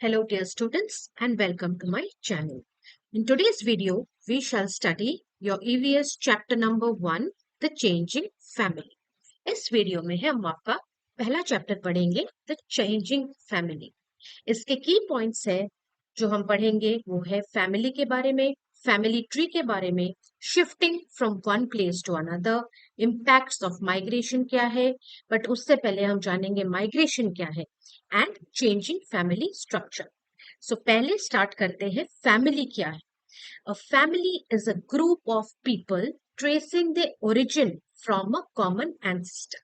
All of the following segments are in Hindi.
Hello dear students and welcome to my channel. In today's video, we shall study your EVS chapter number 1, The Changing Family. इस वीडियो में हम आपका पहला चैप्टर पढ़ेंगे द चेंजिंग फैमिली। इसके की पॉइंट्स है जो हम पढ़ेंगे वो है फैमिली के बारे में, फैमिली ट्री के बारे में, shifting from one place to another, impacts of migration क्या है, बट उससे पहले हम जानेंगे माइग्रेशन क्या है एंड चेंजिंग फैमिली स्ट्रक्चर। सो पहले स्टार्ट करते हैं फैमिली क्या है। A family is a group of people tracing their origin from a common ancestor.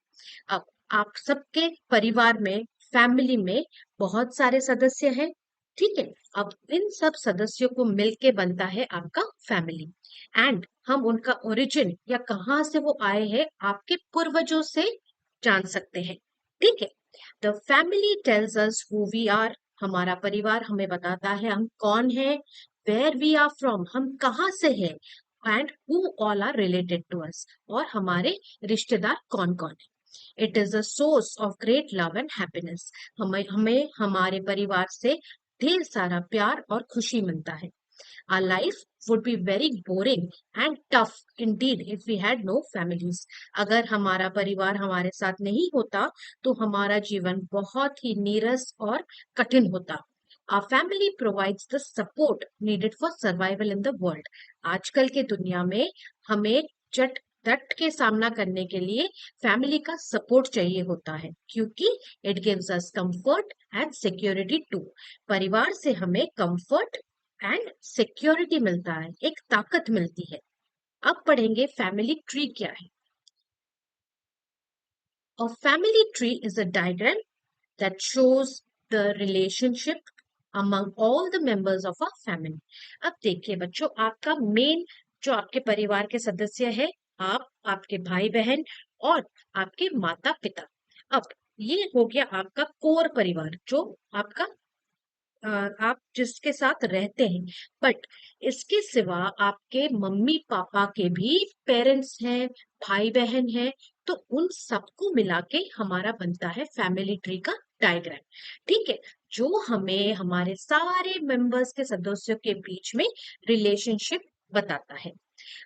अब आप सबके परिवार में, फैमिली में बहुत सारे सदस्य हैं, ठीक है। अब इन सब सदस्यों को मिलके बनता है आपका फैमिली एंड हम उनका ओरिजिन या कहाँ से वो आए हैं आपके पूर्वजों से जान सकते हैं, ठीक है। The family tells us who we are, हमारा परिवार हमें बताता है हम कौन है, वेयर वी आर फ्रॉम, हम कहाँ से हैं, and who all are related to us, और हमारे रिश्तेदार कौन कौन है। It is a source of great love and happiness, हमें हमें हमारे परिवार से ढेर सारा प्यार और खुशी मिलता है। Our life would be very boring and tough indeed if we had no families. अगर हमारा परिवार हमारे साथ नहीं होता तो हमारा जीवन बहुत ही नीरस और कठिन होता। Our family provides the support needed for survival in the world. आजकल के दुनिया में हमें चट डट के सामना करने के लिए फैमिली का सपोर्ट चाहिए होता है, क्योंकि it gives us comfort and security too. परिवार से हमें कंफर्ट एंड सिक्योरिटी मिलता है, एक ताकत मिलती है। अब पढ़ेंगे फैमिली ट्री क्या है। A family tree is a diagram that shows the relationship among all the members of a family. अब देखिए बच्चों, आपका मेन जो आपके परिवार के सदस्य है, आप, आपके भाई बहन और आपके माता पिता। अब ये हो गया आपका कोर परिवार, जो आपका आप जिसके साथ रहते हैं। बट इसके सिवा आपके मम्मी पापा के भी पेरेंट्स हैं, भाई बहन हैं, तो उन सबको मिला के हमारा बनता है फैमिली ट्री का डायग्राम, ठीक है, जो हमें हमारे सारे मेंबर्स के सदस्यों के बीच में रिलेशनशिप बताता है।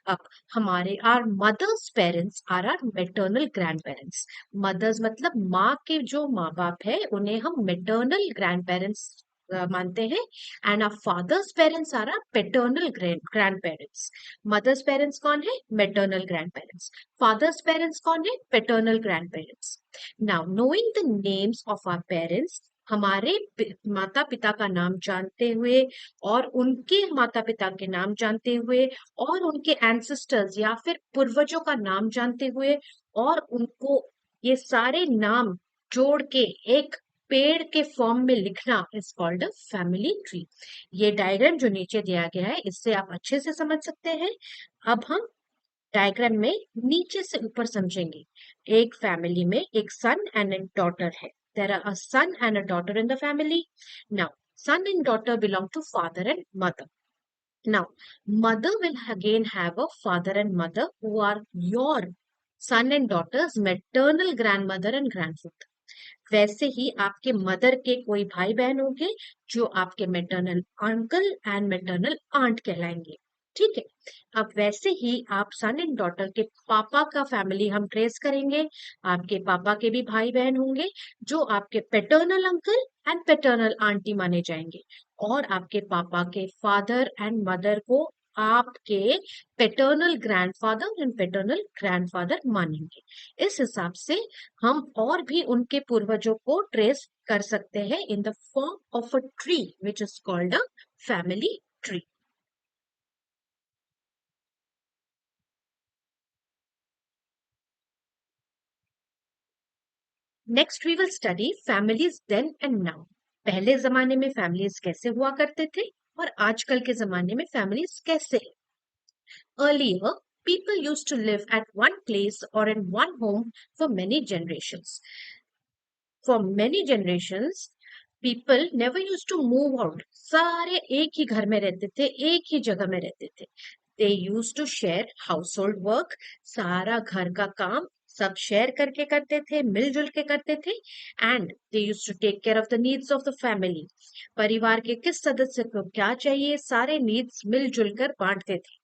अब हमारे our mother's parents are our maternal grand parents. Mother's मतलब माँ के जो माँ बाप है उन्हें हम मेटर्नल ग्रैंड पेरेंट्स मानते हैं, and our father's parents are our paternal grand parents. Mother's parents कौन है? Maternal grand parents. Father's parents कौन है? Paternal grand parents. Now knowing the names of our parents, हमारे माता पिता का नाम जानते हुए और उनके माता पिता के नाम जानते हुए और उनके एंसेस्टर्स या फिर पूर्वजों का नाम जानते हुए और उनको ये सारे नाम जोड़ के एक पेड़ के फॉर्म में लिखना is called a family tree. ये डायग्राम जो नीचे दिया गया है इससे आप अच्छे से समझ सकते हैं। अब हम डायग्राम में नीचे से ऊपर समझेंगे। एक फैमिली में एक सन एंड ए डॉटर है। There are a son and a daughter in the family. Now son and daughter belong to father and mother. Now, mother will again have a father and mother who are your son and daughter's maternal grandmother and grandfather. वैसे ही आपके मदर के कोई भाई बहन होंगे जो आपके maternal uncle and maternal aunt कहलाएंगे, ठीक है। अब वैसे ही आप सन एंड डॉटर के पापा का फैमिली हम ट्रेस करेंगे। आपके पापा के भी भाई बहन होंगे जो आपके paternal uncle and paternal aunty माने जाएंगे, और आपके पापा के फादर एंड मदर को आपके paternal grandfather and paternal grandfather मानेंगे। इस हिसाब से हम और भी उनके पूर्वजों को ट्रेस कर सकते हैं in the form of a tree which is called a family tree. Next we will study families then and now. पहले जमाने में फैमिलीज कैसे हुआ करते थे और आजकल के जमाने में फैमिलीज कैसे है। Earlier, people used to live at one place or in one home for many generations. For many generations, people never used to move out. सारे एक ही घर में रहते थे, एक ही जगह में रहते थे। They used to share household work, सारा घर का काम सब शेयर करके करते थे, मिलजुल के करते थे, and they used to take care of the needs of the family. परिवार के किस सदस्य को क्या चाहिए, सारे नीड्स मिलजुल कर बांटते थे।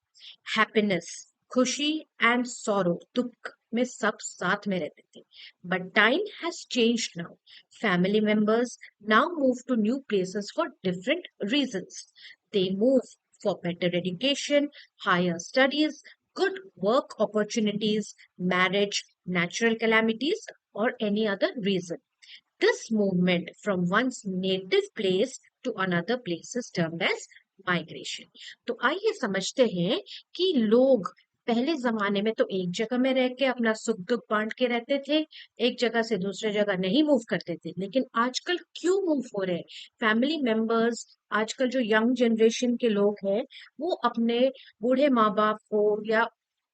हैप्पीनेस, खुशी एंड सॉरो, दुख में सब साथ में रहते थे। But time has changed now. Family members now move to new places for different reasons. They move for better education, higher studies, good work opportunities, marriage, natural calamities, or any other reason. This movement from one's native place to another place is termed as migration. तो आइए समझते हैं कि लोग पहले जमाने में तो एक जगह में रह के अपना सुख दुख बांट के रहते थे, एक जगह से दूसरे जगह नहीं मूव करते थे, लेकिन आजकल क्यों मूव हो रहे हैं? फैमिली मेंबर्स, आजकल जो यंग जनरेशन के लोग हैं, वो अपने बूढ़े माँ बाप को या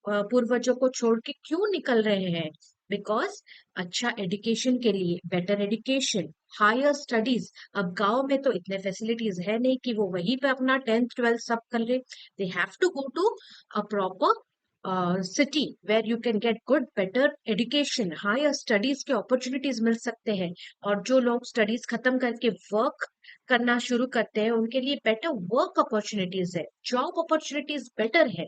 पूर्वजों को छोड़ के क्यों निकल रहे हैं? बिकॉज अच्छा एजुकेशन के लिए, बेटर एजुकेशन, हायर स्टडीज। अब गांव में तो इतने फैसिलिटीज है नहीं कि वो वहीं पे अपना 10th 12th सब कर ले। They have to go to a proper city where you can get good better education, higher studies के अपॉर्चुनिटीज मिल सकते हैं। और जो लोग स्टडीज खत्म करके वर्क करना शुरू करते हैं, उनके लिए बेटर वर्क अपॉर्चुनिटीज है, जॉब अपॉर्चुनिटीज बेटर है।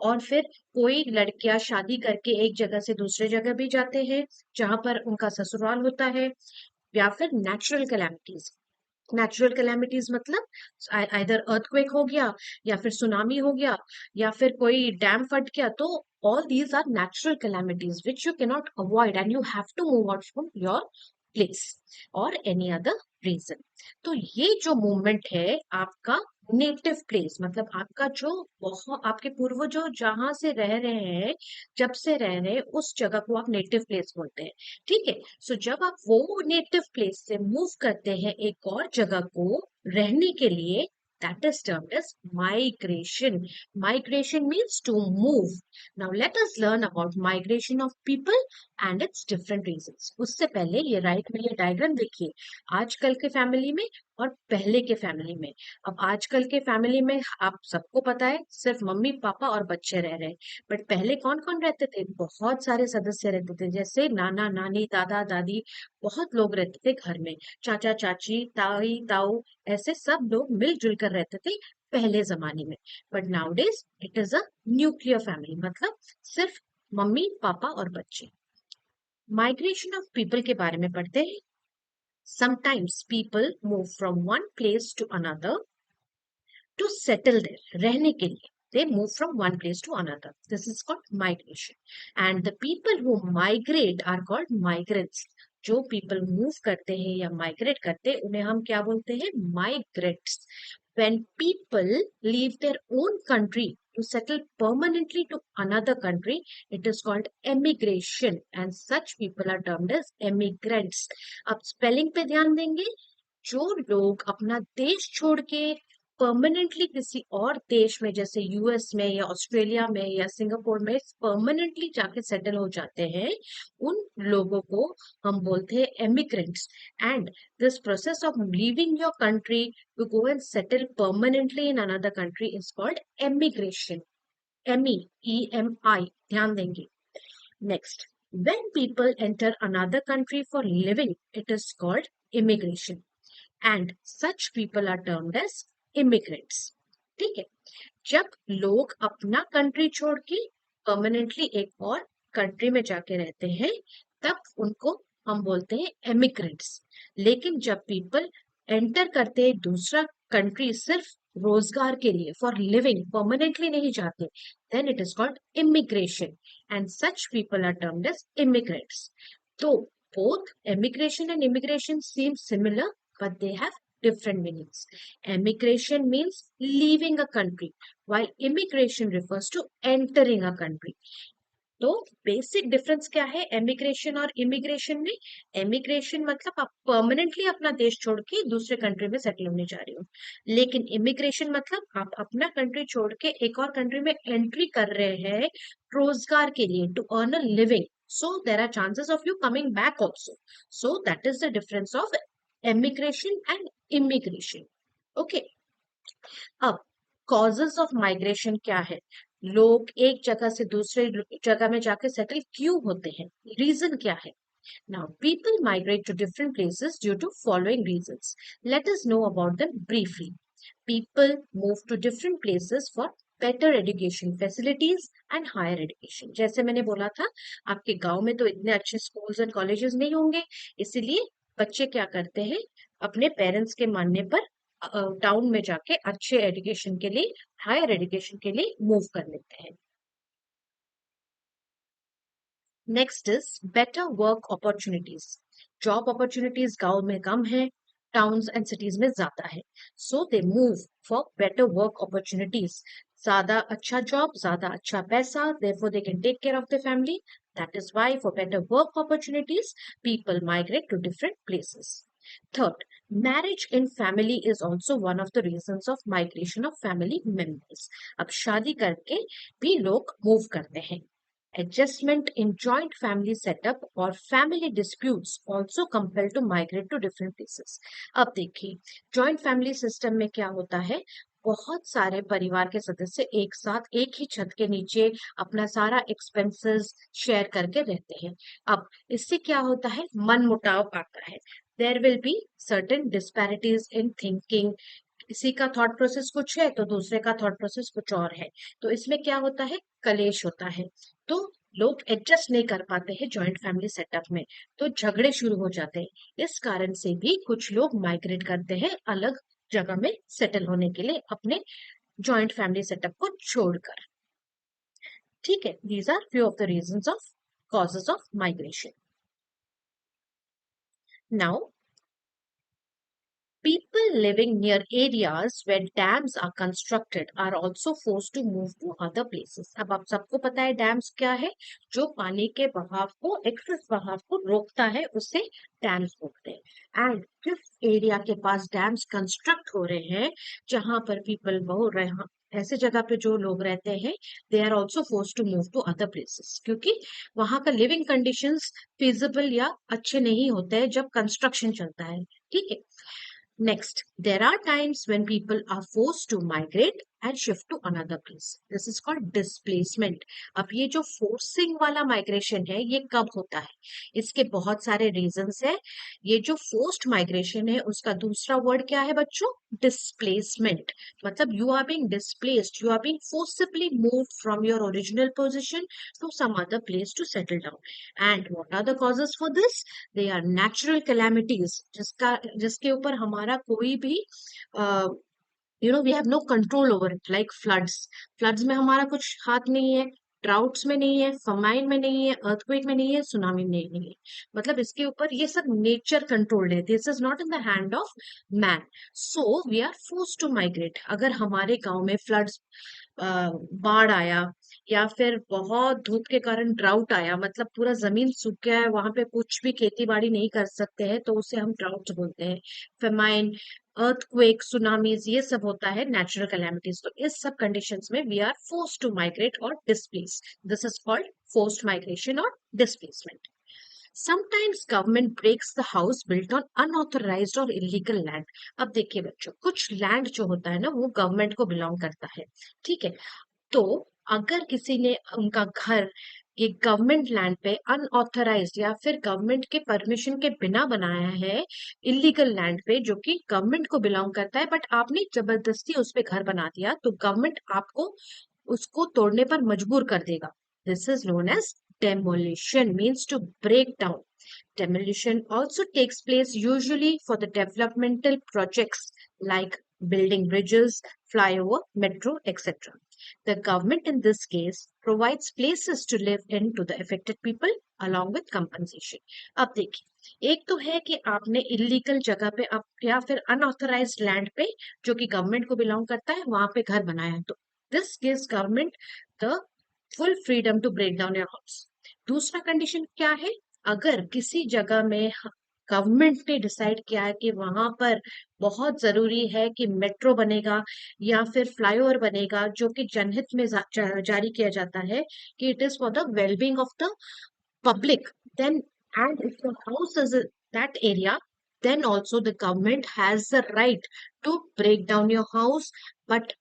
और फिर कोई लड़कियां शादी करके एक जगह से दूसरे जगह भी जाते हैं, जहां पर उनका ससुराल होता है। या फिर नेचुरल कैलामिटीज मतलब आइदर अर्थक्वेक हो गया, या फिर सुनामी हो गया, या फिर कोई डैम फट गया। तो all these are natural calamities which you can not avoid, and you have to move out from your place और एनी अदर रीजन। तो ये जो मूवमेंट है आपका नेटिव प्लेस, मतलब आपका जो बहुत आपके पूर्वजों जहां से रह रहे हैं, जब से रह रहे हैं, उस जगह को आप नेटिव प्लेस बोलते हैं। ठीक है। सो जब आप वो नेटिव प्लेस से मूव करते हैं एक और जगह को रहने के लिए, that is termed as migration. Migration means to move. Now let us learn about migration of people and its different reasons. उससे पहले ये राइट में ये डायग्राम देखिए, आजकल के फैमिली में और पहले के फैमिली में। अब आजकल के फैमिली में आप सबको पता है सिर्फ मम्मी पापा और बच्चे रह रहे हैं, बट पहले कौन कौन रहते थे? बहुत सारे सदस्य रहते थे, जैसे नाना नानी, दादा दादी, बहुत लोग रहते थे घर में, चाचा चाची, ताई ताऊ, ऐसे सब लोग मिलजुल कर रहते थे पहले जमाने में। But now days it is a nuclear family, मतलब सिर्फ मम्मी पापा और बच्चे। माइग्रेशन ऑफ पीपल के बारे में पढ़ते हैं। Sometimes people move from one place to another to settle there, रहने के लिए। They move from one place to another. This is called migration. And the people who migrate are called migrants. जो people move करते हैं या migrate करते हैं, उन्हें हम क्या बोलते हैं? Migrants. When people leave their own country to settle permanently to another country, it is called emigration, and such people are termed as emigrants. अब spelling पे ध्यान देंगे। जो लोग अपना देश छोड़ के परमानेंटली किसी और देश में, जैसे यूएस में या ऑस्ट्रेलिया में या सिंगापुर में परमानेंटली जाके सेटल हो जाते हैं, उन लोगों को हम बोलते हैं emigrants. And this process of leaving your country to go and settle permanently in another country is called emigration. EMI, ध्यान देंगे। Next, when people enter another country for living, it is called immigration, and such people are termed as immigrants. ठीक है। जब लोग अपना कंट्री छोड़ के परमानेंटली एक और कंट्री में जाके रहते हैं, तब उनको हम बोलते हैं एमिग्रेंट्स। लेकिन जब पीपल एंटर करते हैं दूसरा कंट्री सिर्फ रोजगार के लिए, फॉर लिविंग, परमानेंटली नहीं जाते, then it is called immigration, and such people are termed as immigrants. तो both emigration and immigration seem similar, but they have different meanings. Emigration means leaving a country, while immigration refers to entering a country. तो बेसिक डिफरेंस क्या है एमिग्रेशन और इमिग्रेशन में? एमिग्रेशन मतलब आप परमानेंटली अपना देश छोड़ के दूसरे कंट्री में सेटल होने जा रहे हो, लेकिन इमिग्रेशन मतलब आप अपना कंट्री छोड़ के एक और कंट्री में एंट्री कर रहे हैं रोजगार के लिए, to earn a living. So there are chances of you coming back also. So that is the difference of emigration and immigration. Okay. अब causes of migration क्या है? लोग एक जगह से दूसरे जगह में जाके सेटल क्यों होते हैं, रीजन क्या है? Now, people migrate to different places due to following reasons. Let us know about them briefly. People move to different places for better education facilities and higher education. जैसे मैंने बोला था, आपके गांव में तो इतने अच्छे स्कूल्स एंड कॉलेजेस नहीं होंगे, इसीलिए बच्चे क्या करते हैं, अपने पेरेंट्स के मानने पर टाउन में जाके अच्छे एजुकेशन के लिए, हायर एजुकेशन के लिए मूव कर लेते हैं। Next is better work opportunities. Job opportunities गांव में कम है, टाउन्स एंड सिटीज में ज्यादा है, so they move for better work opportunities. ज्यादा अच्छा जॉब, ज्यादा अच्छा पैसा, therefore they can take care of their family. That is why for better work opportunities people migrate to different places. Third, marriage in family is also one of the reasons of migration of family members. अब शादी करके भी लोग मूव करते हैं। Adjustment in joint family setup or family disputes also compel to migrate to different places. अब देखिए, joint family system में क्या होता है, बहुत सारे परिवार के सदस्य एक साथ एक ही छत के नीचे अपना सारा एक्सपेंसेस शेयर करके रहते हैं। अब इससे क्या होता है, मन मुटाव आता है। There will be certain disparities in thinking, किसी का थॉट प्रोसेस कुछ है तो दूसरे का थॉट प्रोसेस कुछ और है, तो इसमें क्या होता है, कलेश होता है। तो लोग एडजस्ट नहीं कर पाते हैं जॉइंट फैमिली सेटअप में, तो झगड़े शुरू हो जाते हैं। इस कारण से भी कुछ लोग माइग्रेट करते हैं अलग जगह में सेटल होने के लिए अपने जॉइंट फैमिली सेटअप को छोड़कर। ठीक है, these are few of the reasons of causes of migration. Now, people living near areas where dams are constructed are also forced to move to other places. अब आप सबको पता है डैम्स क्या है, जो पानी के बहाव को, एक्सेस बहाव को रोकता है, उसे डैम्स बोलते हैं। एंड जिस एरिया के पास डैम्स कंस्ट्रक्ट हो रहे हैं, जहां पर पीपल बहुत रहे, ऐसे जगह पे जो लोग रहते हैं, they are also force to move to other places, क्योंकि वहां का लिविंग कंडीशंस फिजिबल या अच्छे नहीं होते हैं जब कंस्ट्रक्शन चलता है। ठीक है। Next, there are times when people are forced to migrate and shift to another place. This is called displacement. अब ये जो forcing वाला migration है, ये कब होता है? इसके बहुत सारे reasons है। ये जो forced migration है, उसका दूसरा word क्या है बच्चों? Displacement. मतलब you are being displaced, you are being forcibly moved from your original position to some other place to settle down. And what are the causes for this? They are natural calamities, जिसके ऊपर हमारा कोई भी we have no control over it, like floods. Floods में हमारा कुछ हाथ नहीं है, ड्राउट्स में नहीं है, फमाइन में नहीं है, अर्थक्वेक में नहीं है, सुनामी में नहीं है। मतलब इसके ऊपर ये सब नेचर कंट्रोल्ड है, this is not in the hand of man. So we are force to migrate. अगर हमारे गांव में फ्लड्स, बाढ़ आया, या फिर बहुत धूप के कारण ड्राउट आया, मतलब पूरा जमीन सूख गया है, वहां पे कुछ भी खेती बाड़ी नहीं कर सकते हैं, तो उसे हम ड्राउट बोलते हैं। फेमाइन, अर्थक्वेक, सुनामीज, ये सब होता है नेचुरल कैलामिटीज। तो इस सब कंडीशंस में we are force to migrate और displace. This is called forced migration और displacement. Sometimes government breaks the house built on unauthorized or illegal land. अब देखिए बच्चों, कुछ लैंड जो होता है ना, वो गवर्नमेंट को बिलोंग करता है। ठीक है, तो अगर किसी ने उनका घर ये गवर्नमेंट लैंड पे अनऑथराइज्ड या फिर गवर्नमेंट के परमिशन के बिना बनाया है, इलीगल लैंड पे जो कि गवर्नमेंट को बिलोंग करता है, बट आपने जबरदस्ती उस पे घर बना दिया, तो गवर्नमेंट आपको उसको तोड़ने पर मजबूर कर देगा। This is known as demolition, means to break down. Demolition also takes place usually for the developmental projects like building bridges, flyover, metro, etc. The government in this case provides places to live in to the affected people along with compensation. अब देखिए, एक तो है कि आपने इलीगल जगह पे आप या फिर अनऑथराइज्ड लैंड पे जो कि गवर्नमेंट को बिलोंग करता है, वहां पे घर बनाया है, तो this gives government the full freedom to break down your house. दूसरा कंडीशन क्या है, अगर किसी जगह में गवर्नमेंट ने डिसाइड किया है कि वहां पर बहुत जरूरी है कि मेट्रो बनेगा या फिर फ्लाईओवर बनेगा, जो कि जनहित में जारी किया जाता है, कि it is for the wellbeing of the public, then, and if the house is in that area, then also the government has the right to break down your house, but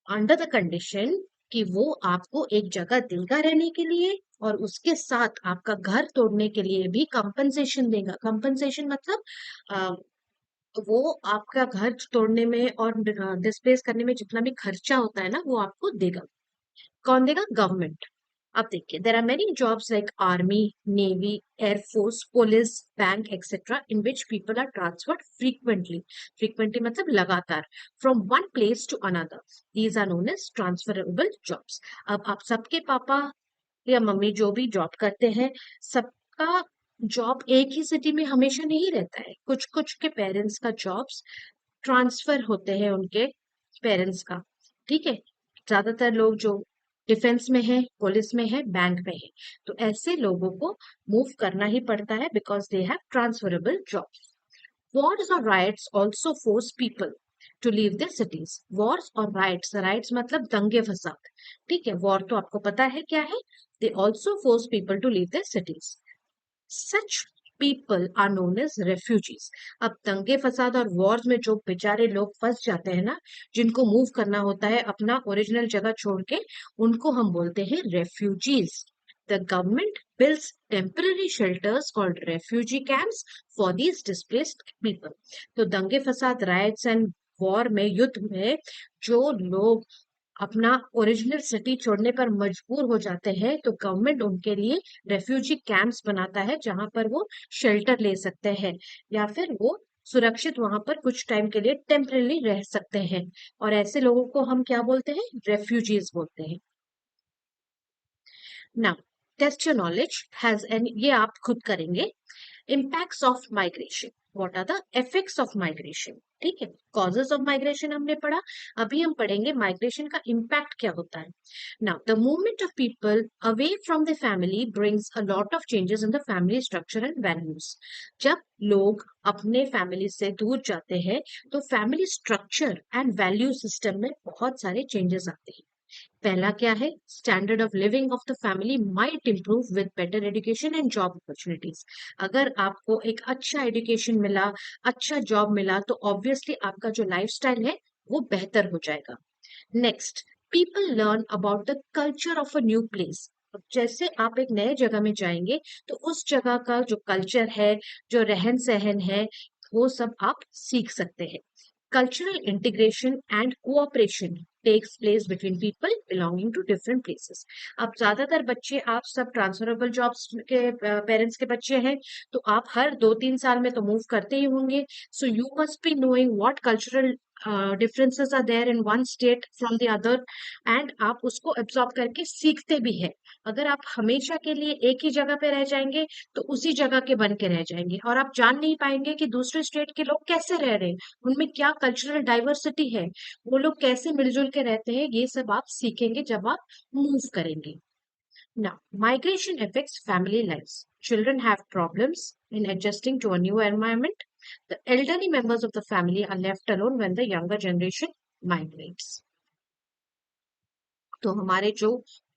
under the condition कि वो आपको एक जगह देगा रहने के लिए और उसके साथ आपका घर तोड़ने के लिए भी कंपनसेशन देगा। कंपनसेशन मतलब अ, वो आपका घर तोड़ने में और डिस्प्लेस करने में जितना भी खर्चा होता है ना वो आपको देगा। कौन देगा? गवर्नमेंट। अब देखिए, there are many jobs like army, navy, air force, police, bank etcetera in which people are transferred frequently. Frequently मतलब लगातार, from one place to another. These are known as transferable jobs. अब आप सबके पापा या मम्मी जो भी जॉब करते हैं, सबका जॉब एक ही सिटी में हमेशा नहीं रहता है। कुछ कुछ के पेरेंट्स का जॉब्स ट्रांसफर होते हैं उनके पेरेंट्स का। ठीक है, ज्यादातर लोग जो डिफेंस में है, पुलिस में है, बैंक में है, तो ऐसे लोगों को मूव करना ही पड़ता है because they have transferable job. Wars or riots also force people to leave their cities. Wars or riots, riots मतलब दंगे फसाद। ठीक है, वॉर तो आपको पता है क्या है। They also force people to leave their cities. Such people are known as refugees. अब दंगे फसाद और वॉर्स में जो बेचारे लोग फंस जाते हैं ना, जिनको मूव करना होता है अपना ओरिजिनल जगह छोड़ के, उनको हम बोलते हैं refugees. The government builds temporary shelters called refugee camps for these displaced people. तो दंगे फसाद, राइट्स एंड वॉर में, युद्ध में जो लोग अपना ओरिजिनल सिटी छोड़ने पर मजबूर हो जाते हैं, तो गवर्नमेंट उनके लिए रेफ्यूजी कैंप्स बनाता है जहां पर वो शेल्टर ले सकते हैं या फिर वो सुरक्षित वहां पर कुछ टाइम के लिए टेम्परेली रह सकते हैं। और ऐसे लोगों को हम क्या बोलते हैं? रेफ्यूजीज बोलते हैं। Now, test your knowledge has an, ये आप खुद करेंगे। Impacts of migration, what are the effects of migration. ठीक है, कॉजेस ऑफ माइग्रेशन हमने पढ़ा, अभी हम पढ़ेंगे माइग्रेशन का इम्पैक्ट क्या होता है। Now, the movement of people away from the family brings a lot of changes in the family structure and values. जब लोग अपने फैमिली से दूर जाते हैं तो family structure and value system में बहुत सारे चेंजेस आते हैं। पहला क्या है? Standard of living of the family might improve with better education and job opportunities. अगर आपको एक अच्छा एजुकेशन मिला, अच्छा जॉब मिला, तो ऑब्वियसली आपका जो लाइफस्टाइल है वो बेहतर हो जाएगा। Next, people learn about the culture of a new place. जैसे आप एक नए जगह में जाएंगे तो उस जगह का जो कल्चर है, जो रहन सहन है, वो सब आप सीख सकते हैं। Cultural integration and cooperation takes place between people belonging to different places. अब ज्यादातर बच्चे, आप सब ट्रांसफरेबल जॉब्स के पेरेंट्स के बच्चे हैं, तो आप हर 2-3 साल में तो मूव करते ही होंगे। So you must be knowing what cultural differences are there in one state from the other, and आप उसको एब्जॉर्ब करके सीखते भी हैं। अगर आप हमेशा के लिए एक ही जगह पे रह जाएंगे तो उसी जगह के बन के रह जाएंगे और आप जान नहीं पाएंगे कि दूसरे स्टेट के लोग कैसे रह रहे हैं, उनमें क्या कल्चरल डाइवर्सिटी है, वो लोग कैसे मिलजुल के रहते हैं। ये सब आप सीखेंगे जब आप मूव करेंगे। Now, migration affects family lives. Children have problems in adjusting to a new environment. The elderly members of the family are left alone when the younger generation migrates. तो हमारे जो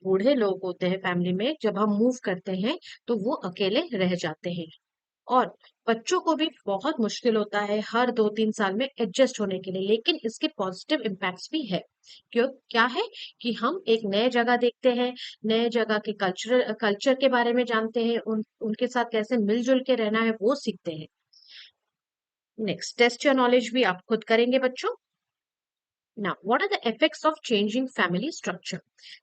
बूढ़े लोग होते हैं फैमिली में, जब हम मूव करते हैं तो वो अकेले रह जाते हैं। और बच्चों को भी बहुत मुश्किल होता है हर 2-3 साल में एडजस्ट होने के लिए, लेकिन इसके पॉजिटिव इम्पैक्ट्स भी है। क्यों? क्या है कि हम एक नए जगह देखते हैं, नए जगह के कल्चर के बारे में जानते हैं, उनके साथ कैसे मिलजुल के रहना है वो सीखते हैं। नेक्स्ट, टेस्ट योर नॉलेज भी आप खुद करेंगे बच्चों। Now, what are the effects of changing family structure?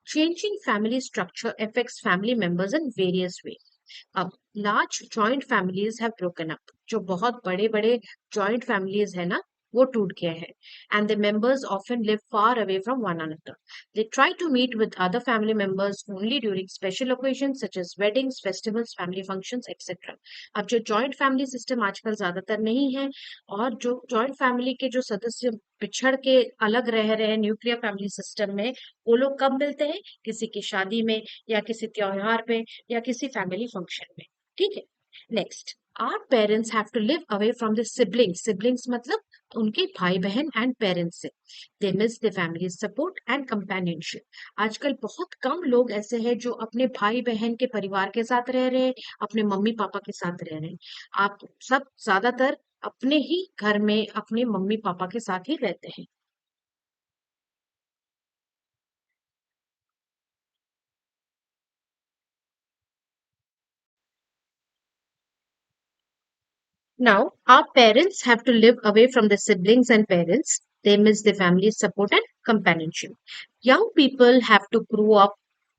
Changing family structure affects family members in various ways. अब large joint families have broken up. जो बहुत बड़े बड़े joint families है ना, वो टूट गए हैं, and the members often live far away from one another. They try to meet with other family members only during special occasions such as weddings, festivals, family functions, etc. अब जो joint family system आजकल ज्यादातर नहीं है, और जो joint family के जो सदस्य पिछड़ के अलग रह रहे हैं न्यूक्लियर फैमिली सिस्टम में, वो लोग कब मिलते हैं? किसी की शादी में, या किसी त्योहार में, या किसी फैमिली फंक्शन में। ठीक है, next, our parents have to live away from the siblings. Siblings मतलब उनके भाई बहन एंड पेरेंट्स से। They miss the family support and companionship. आजकल बहुत कम लोग ऐसे हैं जो अपने भाई बहन के परिवार के साथ रह रहे हैं, अपने मम्मी पापा के साथ रह रहे हैं। आप सब ज्यादातर अपने ही घर में अपने मम्मी पापा के साथ ही रहते हैं। Now, our parents have to live away from their siblings and parents. They miss their family's support and companionship. Young people have to grow up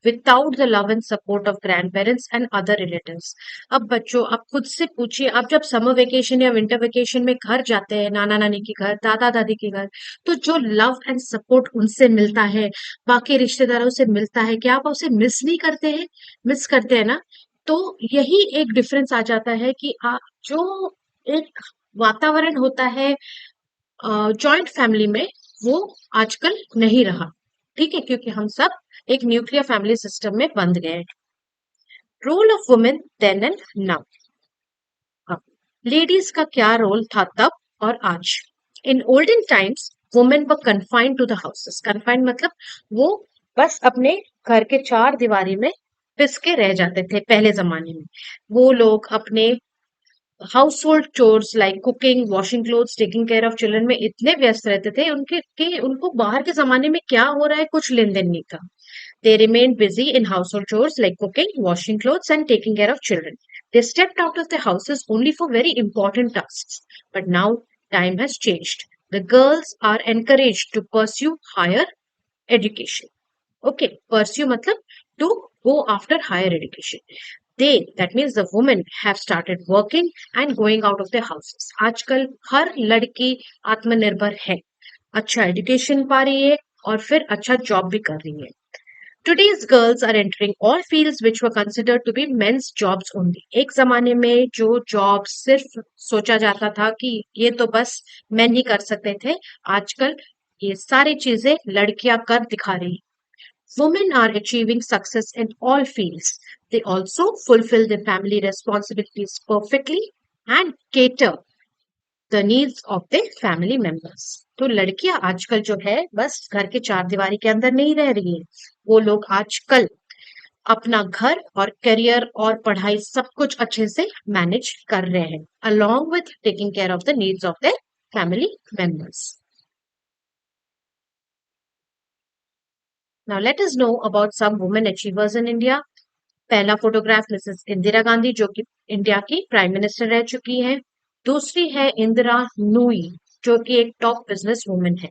without the love and support of grandparents and other relatives. अब बच्चों आप खुद से पूछिए, आप जब समर वेकेशन या विंटर वेकेशन में घर जाते हैं, नाना नानी के घर, दादा दादी के घर, तो जो लव एंड सपोर्ट उनसे मिलता है, बाकी रिश्तेदारों से मिलता है, क्या आप उसे मिस नहीं करते हैं? मिस करते हैं ना? तो यही एक डिफरेंस आ जाता है कि जो एक वातावरण होता है जॉइंट फैमिली में, वो आजकल नहीं रहा। ठीक है, क्योंकि हम सब एक न्यूक्लियर फैमिली सिस्टम में बंध गए। Role of women then and now. अब लेडीज का क्या रोल था तब और आज? In olden times women were confined to the houses. Confined मतलब वो बस अपने घर के चार दीवारी में पिस के रह जाते थे पहले जमाने में। वो लोग अपने household chores like cooking, washing clothes, taking care of children में इतने व्यस्त रहते थे उनके कि उनको बाहर के जमाने में क्या हो रहा है कुछ लेन देन नहीं था। They remained busy in household chores like cooking, washing clothes, and taking care of children. They stepped out of their houses only for very important tasks. But now time has changed. The girls are encouraged to pursue higher education. Okay, pursue matlab to go after higher education. They, that means the women, have started working and going out of their houses. आजकल हर लड़की आत्मनिर्भर है, अच्छा एजुकेशन पा रही है और फिर अच्छा जॉब भी कर रही है। Today's girls are entering all fields which were considered to be men's jobs only. एक जमाने में जो जॉब सिर्फ सोचा जाता था कि ये तो बस men ही कर सकते थे, आजकल ये सारी चीजें लड़कियां कर दिखा रही। Women are achieving success in all fields. They also fulfill their family responsibilities perfectly and cater the needs of their family members. तो लड़कियां आजकल जो है बस घर के चार दीवारी के अंदर नहीं रह रही है, वो लोग आजकल अपना घर और करियर और पढ़ाई सब कुछ अच्छे से मैनेज कर रहे हैं, along with taking care of the needs of their family members. Now let us know about some women achievers in India. पहला फोटोग्राफ मिसेस इंदिरा गांधी जो कि इंडिया की प्राइम मिनिस्टर रह चुकी हैं। दूसरी है इंदिरा नूई जो कि एक टॉप बिजनेस वुमेन है।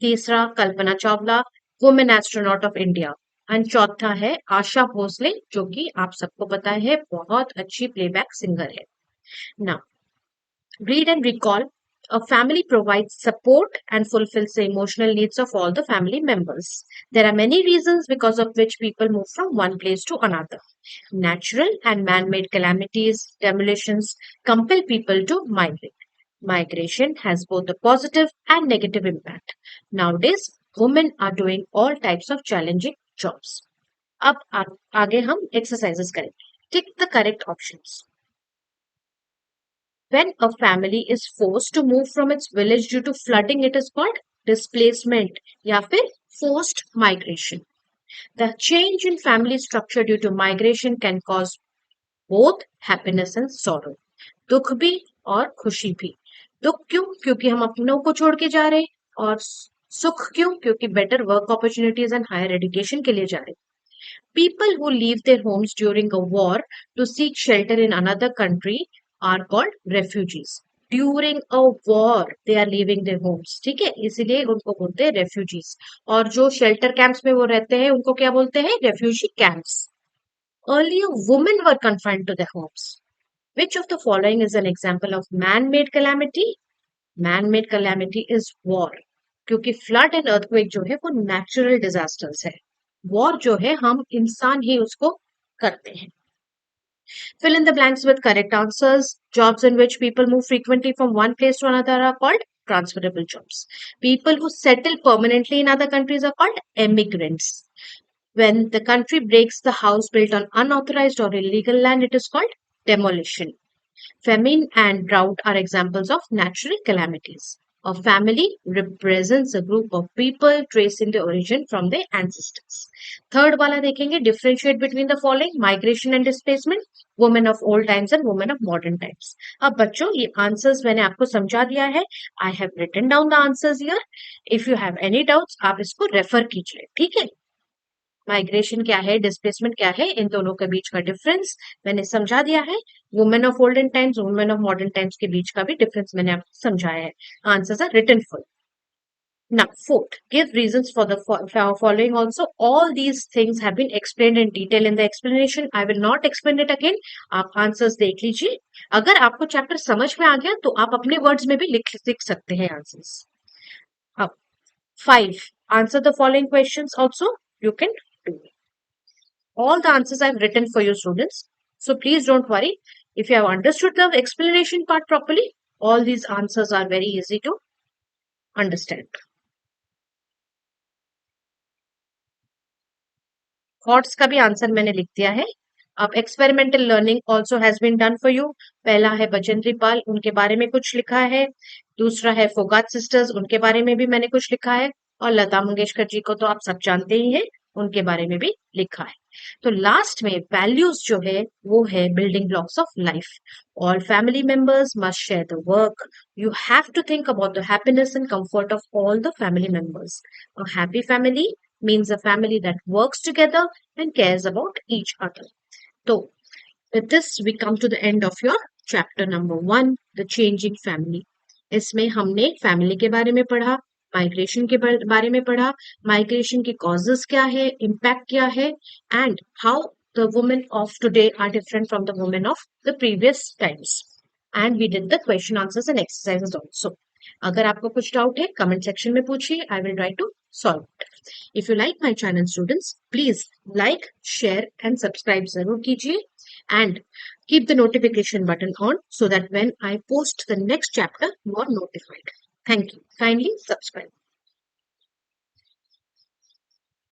तीसरा Kalpana Chawla, women astronaut of India. And चौथा है आशा भोसले जो कि आप सबको पता है बहुत अच्छी प्लेबैक सिंगर है। Now read and recall. A family provides support and fulfills the emotional needs of all the family members. There are many reasons because of which people move from one place to another. Natural and man-made calamities, demolitions compel people to migrate. Migration has both a positive and negative impact. Nowadays, women are doing all types of challenging jobs. अब आगे हम exercises करेंगे. Tick the correct options. When a family is forced to move from its village due to flooding, it is called displacement या फिर forced migration. The change in family structure due to migration can cause both happiness and sorrow. दुख भी और खुशी भी। दुख क्यों? क्योंकि हम अपनों को छोड़ के जा रहे हैं, और सुख क्यों? क्योंकि better work opportunities and higher education के लिए जा रहे हैं। People who leave their homes during a war to seek shelter in another country are called refugees. During a war, they are leaving their homes. ठीक है, इसीलिए उनको बोलते हैं refugees. और जो shelter camps में वो रहते हैं, उनको क्या बोलते हैं? Refugee camps. Earlier, women were confined to their homes. Which of the following is an example of man-made calamity? Man-made calamity is war. क्योंकि फ्लड एंड अर्थक्वेक जो है वो नेचुरल डिजास्टर्स है। वॉर जो है हम इंसान ही उसको करते हैं। Fill in the blanks with correct answers. Jobs in which people move frequently from one place to another are called transferable jobs. People who settle permanently in other countries are called emigrants. When the country breaks the house built on unauthorized or illegal land, it is called demolition. Famine and drought are examples of natural calamities. A family represents a group of people tracing their origin from their ancestors. Third वाला देखेंगे, differentiate between the following: migration and displacement, women of old times and women of modern times. अब बच्चों ये answers मैंने आपको समझा दिया है. I have written down the answers here. If you have any doubts, आप इसको refer कीजिए, ठीक है? माइग्रेशन क्या है, डिस्प्लेसमेंट क्या है, इन दोनों के बीच का डिफरेंस मैंने समझा दिया है। Women of olden times, women of modern times के बीच का भी डिफरेंस मैंने आपको समझाया है। Answers are written full. Now, fourth, give reasons for the following also. All these things have been explained in detail in the explanation. I will not explain it again. आप आंसर्स देख लीजिए। अगर आपको चैप्टर समझ में आ गया तो आप अपने वर्ड्स में भी लिख सकते हैं आंसर्स। अब 5, answer the following questions also. You can do it. All the answers I've written for you students. So please don't worry. If you have understood the explanation part properly, all these answers are very easy to understand. Thoughts का भी आंसर मैंने लिख दिया है। अब experimental learning also has been done for you. पहला है बचेंद्री पाल, उनके बारे में कुछ लिखा है। दूसरा है फोगाट सिस्टर्स, उनके बारे में भी मैंने कुछ लिखा है। और लता मंगेशकर जी को तो आप सब जानते ही हैं, उनके बारे में भी लिखा है। तो लास्ट में वैल्यूज जो है वो है building blocks of life. All family members must share the work. You have to think about the happiness and comfort of all the family members. A happy family means a family that works together and cares about each other. So, with this, we come to the end of your chapter number 1, the changing family. इसमें हमने फैमिली के बारे में पढ़ा, माइग्रेशन के बारे में पढ़ा, माइग्रेशन के कॉजेस क्या है, इम्पैक्ट क्या है, and how the women of today are different from the women of the previous times. And we did the question answers and exercises also. अगर आपको कुछ डाउट है कमेंट सेक्शन में पूछिए, I will try to solve it. If you like my channel students, please like, share and subscribe जरूर कीजिए and keep the notification button on so that when I post the next chapter, you are notified. Thank you. Kindly subscribe.